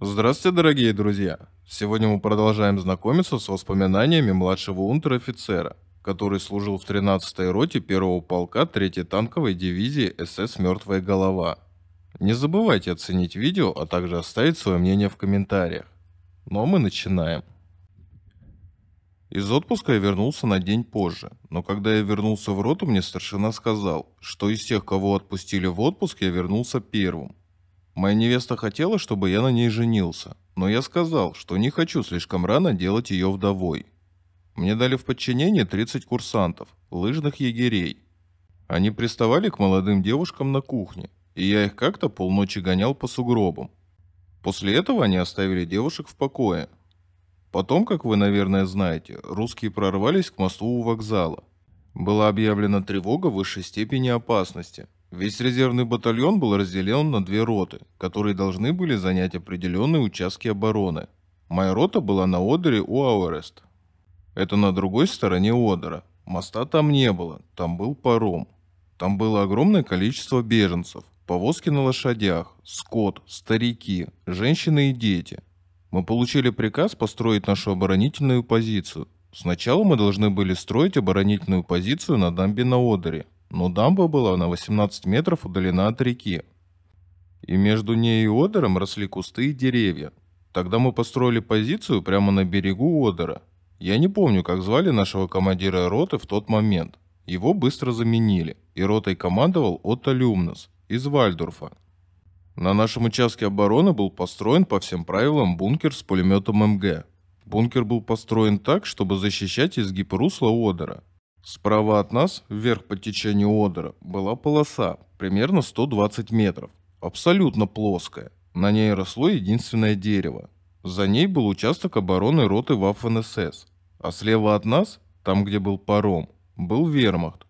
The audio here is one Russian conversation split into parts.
Здравствуйте, дорогие друзья! Сегодня мы продолжаем знакомиться с воспоминаниями младшего унтер-офицера, который служил в 13-й роте 1-го полка 3-й танковой дивизии СС «Мертвая голова». Не забывайте оценить видео, а также оставить свое мнение в комментариях. Ну а мы начинаем. Из отпуска я вернулся на день позже, но когда я вернулся в роту, мне старшина сказал, что из тех, кого отпустили в отпуск, я вернулся первым. Моя невеста хотела, чтобы я на ней женился, но я сказал, что не хочу слишком рано делать ее вдовой. Мне дали в подчинение 30 курсантов, лыжных егерей. Они приставали к молодым девушкам на кухне, и я их как-то полночи гонял по сугробам. После этого они оставили девушек в покое. Потом, как вы, наверное, знаете, русские прорвались к мосту у вокзала. Была объявлена тревога высшей степени опасности. Весь резервный батальон был разделен на две роты, которые должны были занять определенные участки обороны. Моя рота была на Одере у Ауэрест. Это на другой стороне Одера. Моста там не было, там был паром. Там было огромное количество беженцев, повозки на лошадях, скот, старики, женщины и дети. Мы получили приказ построить нашу оборонительную позицию. Сначала мы должны были строить оборонительную позицию на дамбе на Одере, но дамба была на 18 метров удалена от реки. И между ней и Одером росли кусты и деревья. Тогда мы построили позицию прямо на берегу Одера. Я не помню, как звали нашего командира роты в тот момент. Его быстро заменили, и ротой командовал Отто Люмнес из Вальдорфа. На нашем участке обороны был построен по всем правилам бункер с пулеметом МГ. Бункер был построен так, чтобы защищать изгиб русла Одера. Справа от нас, вверх по течению Одера, была полоса, примерно 120 метров, абсолютно плоская. На ней росло единственное дерево. За ней был участок обороны роты Waffen-СС. А слева от нас, там где был паром, был вермахт.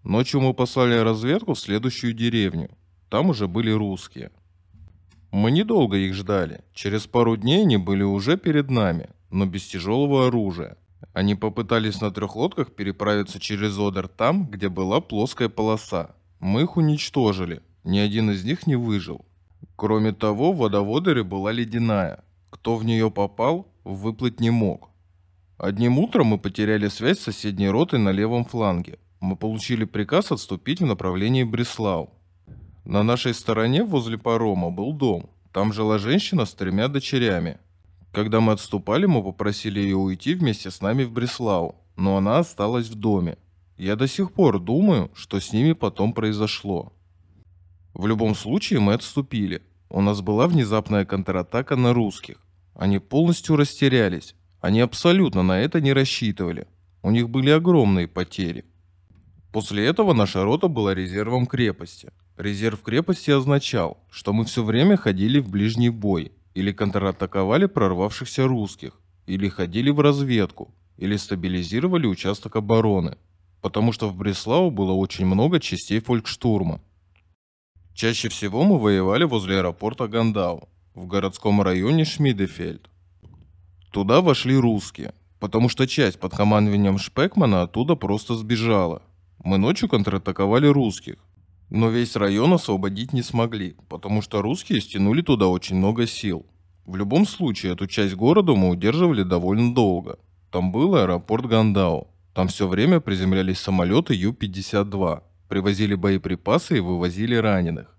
Ночью мы послали разведку в следующую деревню. Там уже были русские. Мы недолго их ждали. Через пару дней они были уже перед нами, но без тяжелого оружия. Они попытались на 3 лодках переправиться через Одер там, где была плоская полоса. Мы их уничтожили. Ни один из них не выжил. Кроме того, вода в Одере была ледяная. Кто в нее попал, выплыть не мог. Одним утром мы потеряли связь с соседней ротой на левом фланге. Мы получили приказ отступить в направлении Бреслау. На нашей стороне возле парома был дом. Там жила женщина с 3 дочерями. Когда мы отступали, мы попросили ее уйти вместе с нами в Бреслау, но она осталась в доме. Я до сих пор думаю, что с ними потом произошло. В любом случае мы отступили. У нас была внезапная контратака на русских. Они полностью растерялись. Они абсолютно на это не рассчитывали. У них были огромные потери. После этого наша рота была резервом крепости. Резерв крепости означал, что мы все время ходили в ближний бой, или контратаковали прорвавшихся русских, или ходили в разведку, или стабилизировали участок обороны, потому что в Бреслау было очень много частей фолькштурма. Чаще всего мы воевали возле аэропорта Гандау, в городском районе Шмидефельд. Туда вошли русские, потому что часть под командованием Шпекмана оттуда просто сбежала. Мы ночью контратаковали русских, но весь район освободить не смогли, потому что русские стянули туда очень много сил. В любом случае, эту часть города мы удерживали довольно долго. Там был аэропорт Гандау. Там все время приземлялись самолеты Ю-52, привозили боеприпасы и вывозили раненых.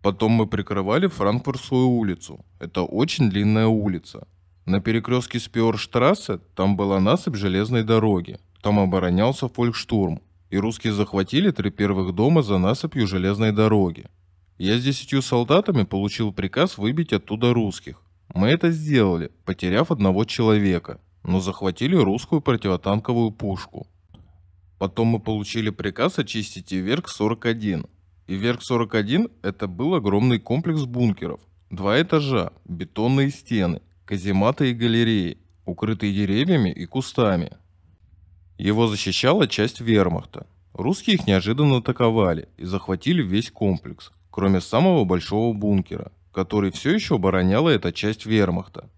Потом мы прикрывали Франкфуртскую улицу. Это очень длинная улица. На перекрестке Спиорштрассе там была насыпь железной дороги. Там оборонялся фолькштурм. И русские захватили 3 первых дома за насыпью железной дороги. Я с 10 солдатами получил приказ выбить оттуда русских. Мы это сделали, потеряв 1 человека, но захватили русскую противотанковую пушку. Потом мы получили приказ очистить Иверг-41. Иверг-41 это был огромный комплекс бункеров. 2 этажа, бетонные стены, казематы и галереи, укрытые деревьями и кустами. Его защищала часть вермахта. Русские их неожиданно атаковали и захватили весь комплекс, кроме самого большого бункера, который все еще обороняла эта часть вермахта.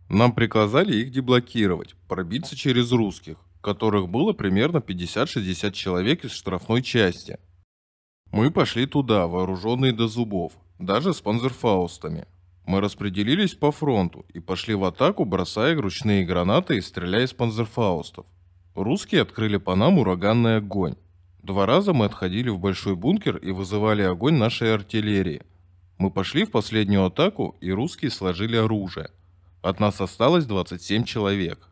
Нам приказали их деблокировать, пробиться через русских, которых было примерно 50-60 человек из штрафной части. Мы пошли туда, вооруженные до зубов, даже с панцерфаустами. Мы распределились по фронту и пошли в атаку, бросая ручные гранаты и стреляя из панцерфаустов. Русские открыли по нам ураганный огонь. 2 раза мы отходили в большой бункер и вызывали огонь нашей артиллерии. Мы пошли в последнюю атаку, и русские сложили оружие. От нас осталось 27 человек.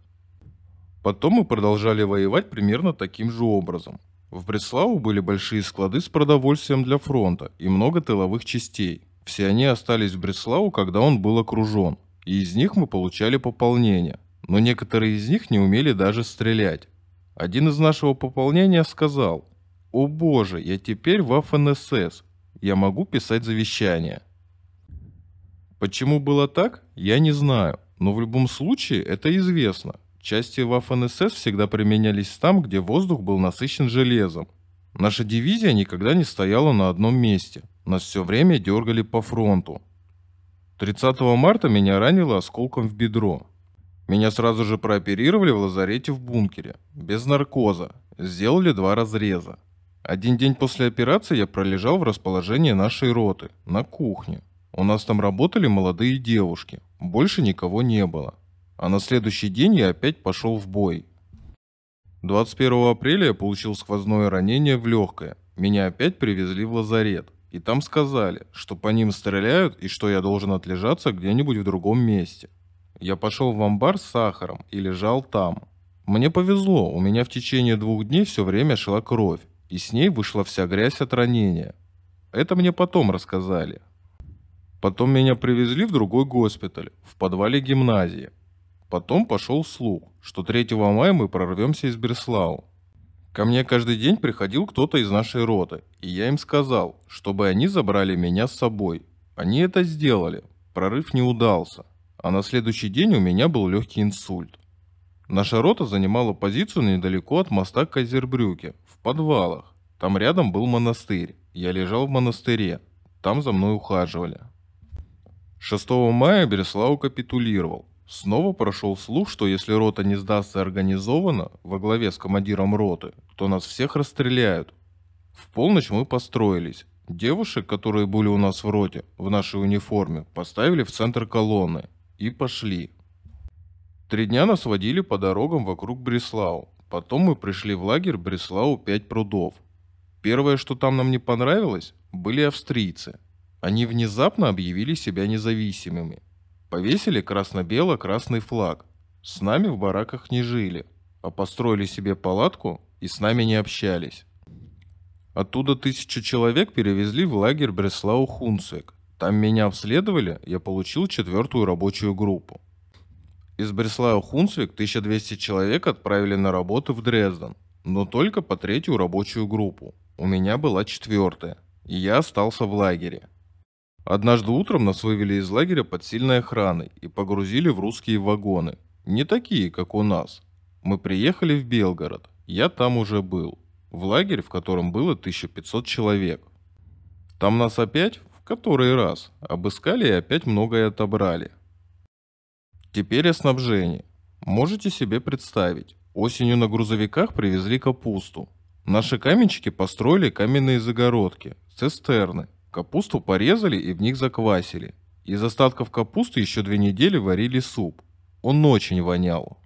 Потом мы продолжали воевать примерно таким же образом. В Бреславу были большие склады с продовольствием для фронта и много тыловых частей. Все они остались в Бреславу, когда он был окружен, и из них мы получали пополнение. Но некоторые из них не умели даже стрелять. Один из нашего пополнения сказал: «О боже, я теперь в ФНСС, я могу писать завещание». Почему было так, я не знаю, но в любом случае это известно. Части ФНСС всегда применялись там, где воздух был насыщен железом. Наша дивизия никогда не стояла на одном месте, нас все время дергали по фронту. 30 марта меня ранило осколком в бедро. Меня сразу же прооперировали в лазарете в бункере, без наркоза, сделали 2 разреза. 1 день после операции я пролежал в расположении нашей роты, на кухне. У нас там работали молодые девушки, больше никого не было. А на следующий день я опять пошел в бой. 21 апреля я получил сквозное ранение в легкое. Меня опять привезли в лазарет. И там сказали, что по ним стреляют и что я должен отлежаться где-нибудь в другом месте. Я пошел в амбар с сахаром и лежал там. Мне повезло, у меня в течение 2 дней все время шла кровь, и с ней вышла вся грязь от ранения. Это мне потом рассказали. Потом меня привезли в другой госпиталь, в подвале гимназии. Потом пошел слух, что 3 мая мы прорвемся из Бреслау. Ко мне каждый день приходил кто-то из нашей роты, и я им сказал, чтобы они забрали меня с собой. Они это сделали, прорыв не удался, а на следующий день у меня был легкий инсульт. Наша рота занимала позицию недалеко от моста Кайзербрюке, в подвалах. Там рядом был монастырь, я лежал в монастыре, там за мной ухаживали. 6 мая Бреслау капитулировал. Снова прошел слух, что если рота не сдастся организованно, во главе с командиром роты, то нас всех расстреляют. В полночь мы построились. Девушек, которые были у нас в роте, в нашей униформе, поставили в центр колонны и пошли. 3 дня нас водили по дорогам вокруг Бреслау. Потом мы пришли в лагерь Бреслау 5 прудов. Первое, что там нам не понравилось, были австрийцы. Они внезапно объявили себя независимыми. Повесили красно-бело-красный флаг. С нами в бараках не жили, а построили себе палатку и с нами не общались. Оттуда 1000 человек перевезли в лагерь Бреслау-Хунцвик. Там меня обследовали, я получил 4-ю рабочую группу. Из Бреслау-Хунцвик 1200 человек отправили на работу в Дрезден, но только по 3-ю рабочую группу. У меня была 4-я, и я остался в лагере. Однажды утром нас вывели из лагеря под сильной охраной и погрузили в русские вагоны. Не такие, как у нас. Мы приехали в Белгород. Я там уже был. В лагерь, в котором было 1500 человек. Там нас опять, в который раз, обыскали и опять многое отобрали. Теперь о снабжении. Можете себе представить. Осенью на грузовиках привезли капусту. Наши каменщики построили каменные загородки, цистерны. Капусту порезали и в них заквасили. Из остатков капусты еще 2 недели варили суп. Он очень вонял.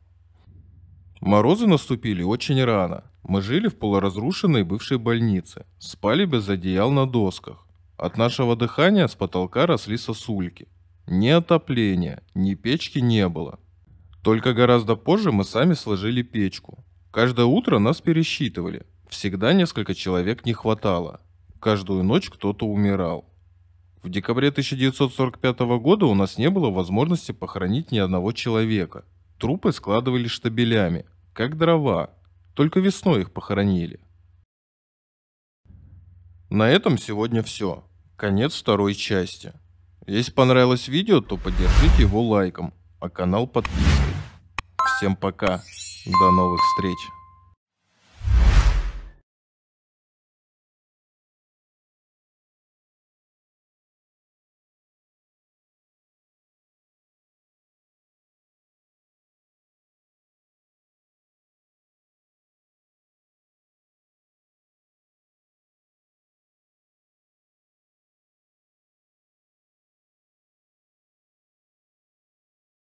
Морозы наступили очень рано. Мы жили в полуразрушенной бывшей больнице. Спали без одеял на досках. От нашего дыхания с потолка росли сосульки. Ни отопления, ни печки не было. Только гораздо позже мы сами сложили печку. Каждое утро нас пересчитывали. Всегда несколько человек не хватало. Каждую ночь кто-то умирал. В декабре 1945 года у нас не было возможности похоронить ни одного человека. Трупы складывали штабелями, как дрова. Только весной их похоронили. На этом сегодня все. Конец 2-й части. Если понравилось видео, то поддержите его лайком, а канал подпиской. Всем пока. До новых встреч.